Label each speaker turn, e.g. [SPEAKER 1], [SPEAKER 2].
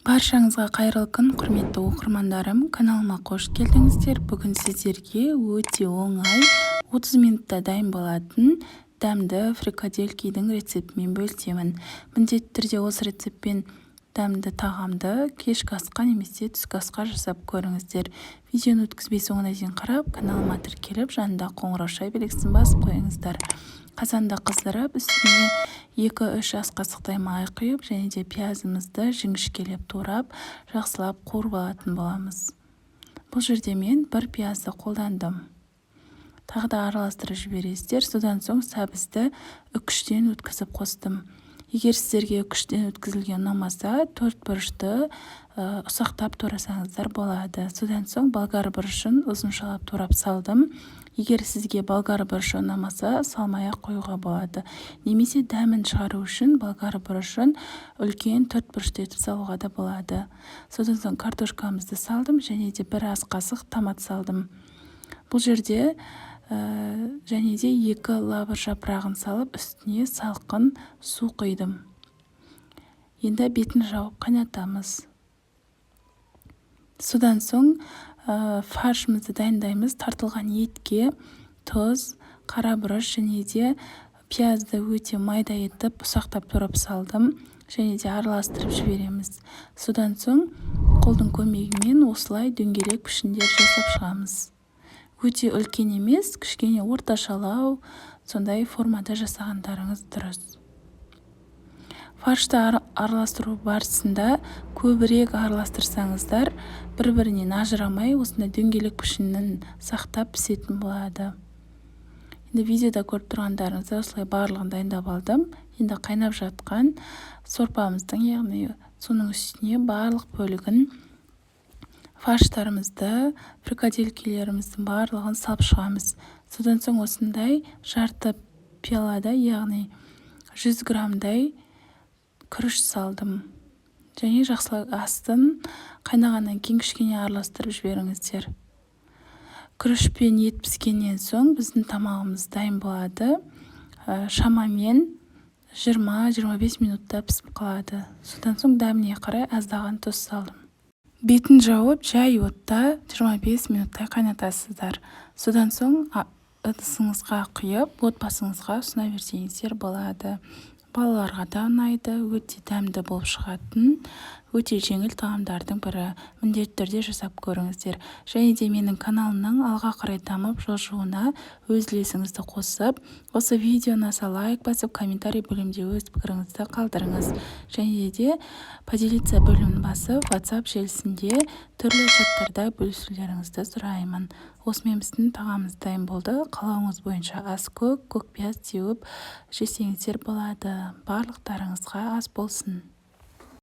[SPEAKER 1] Баршаңызға қайырлы күн, құрметті оқырмандарым. Каналыма қош келдіңіздер. Бүгін сіздерге өте оңай 30 минутта дайын болатын дәмді фрикаделькидің рецептімен бөлісемін. Міндетті түрде осы рецептпен дәмді тағамды кешкі асқа немесе түскі асқа жасап көріңіздер. Видеоны өткізбей соңына дейін қарап, каналыма тіркеліп, жанында қоңырау шай белгісін басып қойыңыздар. Қазанда қыздырып, үстіне 2-3 ас қасықтай май құйып, және де пиязымызды жіңішкелеп турап, жақсылап қуырып алатын боламыз. Бұл жерде мен бір пиязды қолдандым. Тағы да араластырып жібересіздер. Содан соң сәбізді үкіштен өткізіп қостым. Егер сіздерге үкіштен өткізілген ұнамаса, 4 бұрышты ұсақтап турасаңыздар болады. Содан соң болгар бұрышын ұзыншалап турап салдым. Егер сізге болгар бұрышы ұнамаса, салмай-ақ қоюға болады. Немесе дәмін шығару үшін болгар бұрышын үлкен 4 бұрышты етіп салуға да болады. Содан соң картошкамызды салдым, және де 1 ас қасық томат салдым. Бұл жерде және де 2 лавр жапырағын салып, үстіне салқын су құйдым. Енді бетін жауып қайнатамыз. Содан соң фаршымызды дайындаймыз. Тартылған етке тұз, қара бұрыш және де пиязды өте майда етіп ұсақтап турап салдым, және де араластырып жібереміз. Содан соң қолдың көмегімен осылай дөңгелек пішіндер жасап шығамыз. Өте үлкен емес, кішкене орташалау, сондай формада жасағандарыңыз дұрыс. Фаршты араластыру барысында көбірек араластырсаңыздар, бір-бірінен ажырамай, осындай дөңгелек пішінін сақтап пісетін болады. Енді видеода көріп тұрғандарыңызда осылай барлығын дайындап алдым. Енді қайнап жатқан сорпамыздың, яғни соның үстіне барлық бөлігін, фарштарымызды, фрикаделькилеріміздің барлығын салып шығамыз. Содан соң осындай жарты пиалада, яғни 100 граммдай күріш салдым. Және жақсылап астын қайнағаннан кейін кішкене араластырып жіберіңіздер. Күріш пен ет піскеннен соң біздің тамағымыз дайын болады. Шамамен 20-25 минутта пісіп қалады. Содан соң дәміне қарай аздаған тұз салдым. Бетін жауып, жай отта 25 минуттай қайнатасыздар. Содан соң ыдысыңызға құйып, отбасыңызға ұсына берсеңіздер болады. Балаларға да ұнайды, өте дәмді болып шығатын, өте жеңіл тағамдардың бірі. Міндетті түрде жасап көріңіздер. Және де менің каналымның алға қарай дамып жылжуына өз үлесіңізді қосып, осы видеоны лайк басып, комментарий бөлімде өз пікіріңізді қалдырыңыз. Және де поделиться бөлімін басып, WhatsApp желісінде түрлі чаттарда бөлісулеріңізді сұраймын. Осымен біздің тағамымыз дайын болды. Қалауыңыз бойынша ас көк пияз теуіп жесеңіздер болады. Барлықтарыңызға ас болсын.